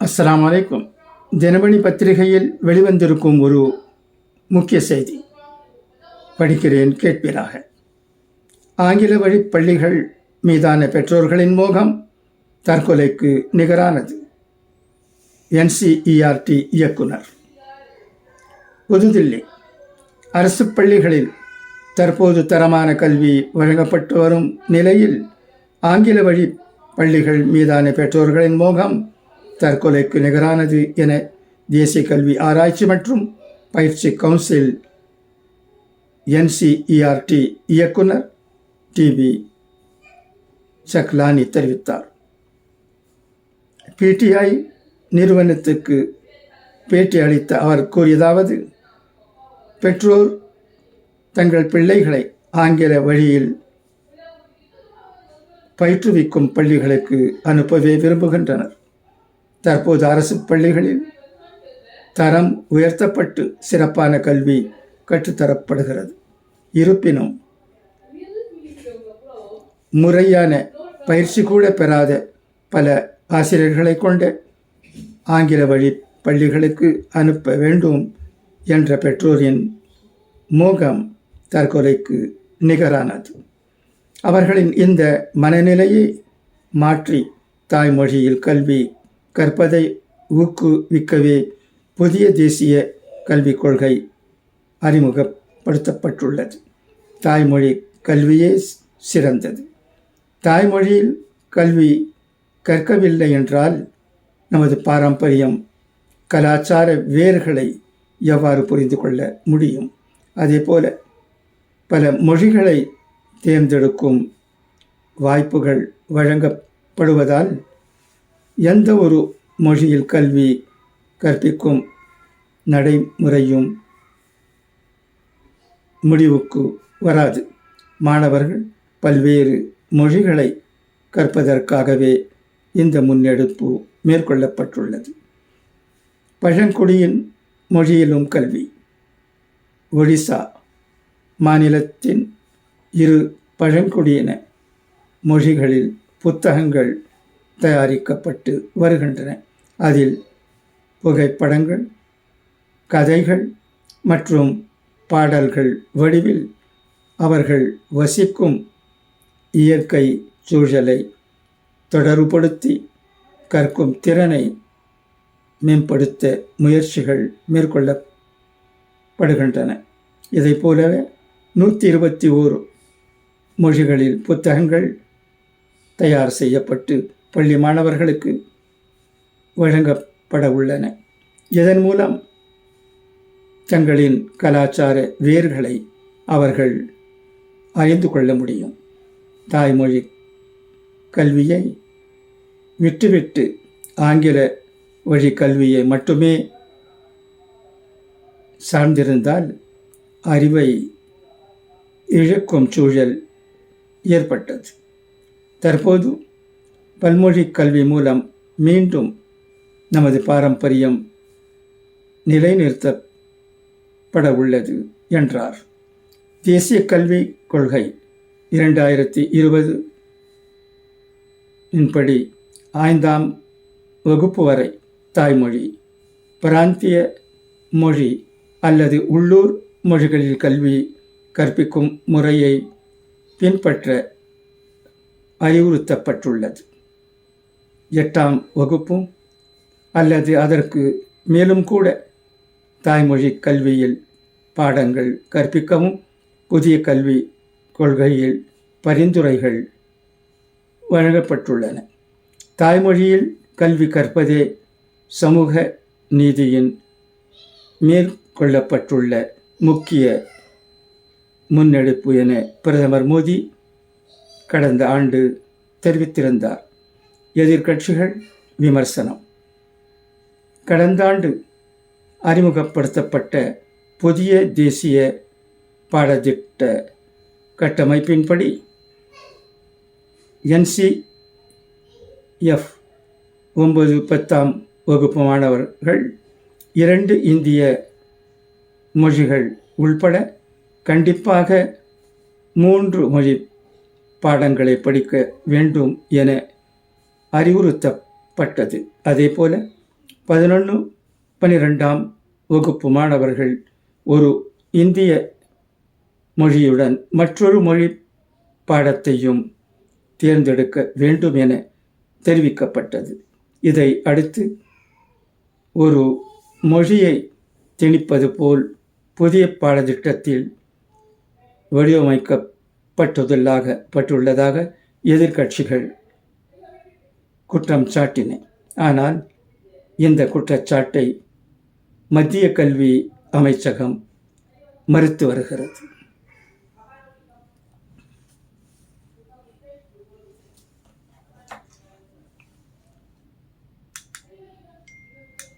அஸ்ஸலாமு அலைக்கும். தினமணி பத்திரிகையில் வெளிவந்திருக்கும் ஒரு முக்கிய செய்தி படிக்கிறேன், கேட்பீராக. ஆங்கில வழி பள்ளிகள் மீதான பெற்றோர்களின் மோகம் தற்கொலைக்கு நிகரானது. NCERT இயக்குனர். புதுதில்லி. அரசு பள்ளிகளில் தற்போது தரமான கல்வி வழங்கப்பட்டு வரும் நிலையில் ஆங்கில வழி பள்ளிகள் மீதான பெற்றோர்களின் மோகம் தற்கொலைக்கு நிகரானது என தேசிய கல்வி ஆராய்ச்சி மற்றும் பயிற்சி கவுன்சில் NCERT இயக்குனர் TB சக்லானி தெரிவித்தார். PTI நிறுவனத்துக்கு பேட்டி அளித்த அவர் கூறியதாவது: பெற்றோர் தங்கள் பிள்ளைகளை ஆங்கில வழியில் பயிற்றுவிக்கும் பள்ளிகளுக்கு அனுப்பவே விரும்புகின்றனர். தற்போது அரசு பள்ளிகளில் தரம் உயர்த்தப்பட்டு சிறப்பான கல்வி கற்றுத்தரப்படுகிறது. இருப்பினும் முறையான பயிற்சி கூட பெறாத பல ஆசிரியர்களை கொண்ட ஆங்கில வழி பள்ளிகளுக்கு அனுப்ப வேண்டும் என்ற பெற்றோரின் மோகம் தற்கொலைக்கு நிகரானது. அவர்களின் இந்த மனநிலையை மாற்றி தாய்மொழியில் கல்வி கற்பதை ஊக்குவிக்கவே புதிய தேசிய கல்விக் கொள்கை அறிமுகப்படுத்தப்பட்டுள்ளது. தாய்மொழி கல்வியே சிறந்தது. தாய்மொழியில் கல்வி கற்கவில்லை என்றால் நமது பாரம்பரியம், கலாச்சார வேர்களை எவ்வாறு புரிந்து கொள்ள முடியும்? அதேபோல பல மொழிகளை தேர்ந்தெடுக்கும் வாய்ப்புகள் வழங்கப்படுவதால் எந்த ஒரு மொழியில் கல்வி கற்பிக்கும் நடைமுறையும் முடிவுக்கு வராது. மாணவர்கள் பல்வேறு மொழிகளை கற்பதற்காகவே இந்த முன்னெடுப்பு மேற்கொள்ளப்பட்டுள்ளது. பழங்குடியின் மொழியிலும் கல்வி. ஒடிசா மாநிலத்தின் 2 பழங்குடியின மொழிகளில் புத்தகங்கள் தயாரிக்கப்பட்டு வருகின்றன. அதில் புகைப்படங்கள், கதைகள் மற்றும் பாடல்கள் வடிவில் அவர்கள் வசிக்கும் இயற்கை சூழலை தொடர்புபடுத்தி கற்கும் திறனை மேம்படுத்த முயற்சிகள் மேற்கொள்ளப்படுகின்றன. இதை போலவே 121 மொழிகளில் புத்தகங்கள் தயார் செய்யப்பட்டு பள்ளி மாணவர்களுக்கு வழங்கப்பட உள்ளன. இதன் மூலம் தங்களின் கலாச்சார வேர்களை அவர்கள் அறிந்து கொள்ள முடியும். தாய்மொழி கல்வியை விட்டுவிட்டு ஆங்கில வழி கல்வியை மட்டுமே சார்ந்திருந்தால் அறிவை இழக்கும் சூழல் ஏற்பட்டது. தற்போது பல்மொழி கல்வி மூலம் மீண்டும் நமது பாரம்பரியம் நிலைநிறுத்தப்பட உள்ளது என்றார். தேசிய கல்விக் கொள்கை 2020 படி 5ஆம் வகுப்பு வரை தாய்மொழி, பிராந்திய மொழி அல்லது உள்ளூர் மொழிகளில் கல்வி கற்பிக்கும் முறையை பின்பற்ற அறிவுறுத்தப்பட்டுள்ளது. 8ஆம் வகுப்பும் அல்லது அதற்கு மேலும் கூட தாய்மொழி கல்வியில் பாடங்கள் கற்பிக்கவும் புதிய கல்வி கொள்கையில் பரிந்துரைகள் வழங்கப்பட்டுள்ளன. தாய்மொழியில் கல்வி கற்பதே சமூக நீதியின் மேற்கொள்ளப்பட்டுள்ள முக்கிய முன்னெடுப்பு என பிரதமர் மோடி கடந்த ஆண்டு தெரிவித்திருந்தார். எதிர்க்கட்சிகள் விமர்சனம். கடந்த ஆண்டு அறிமுகப்படுத்தப்பட்ட புதிய தேசிய பாடத்திட்ட கட்டமைப்பின்படி NCF 9-10ஆம் வகுப்பு மாணவர்கள் 2 இந்திய மொழிகள் உள்பட கண்டிப்பாக 3 மொழி பாடங்களை படிக்க வேண்டும் என அறிவுறுத்தப்பட்டது. அதேபோல 11, 12ஆம் வகுப்பு மாணவர்கள் ஒரு இந்திய மொழியுடன் மற்றொரு மொழி பாடத்தையும் தேர்ந்தெடுக்க வேண்டும் என தெரிவிக்கப்பட்டது. இதை அடுத்து ஒரு மொழியை திணிப்பது போல் புதிய பாடத்திட்டத்தில் வடிவமைக்கப்பட்டுள்ளதாக எதிர்க்கட்சிகள் குற்றம் சாட்டின. ஆனால் இந்த குற்றச்சாட்டை மத்திய கல்வி அமைச்சகம் மறுத்து வருகிறது.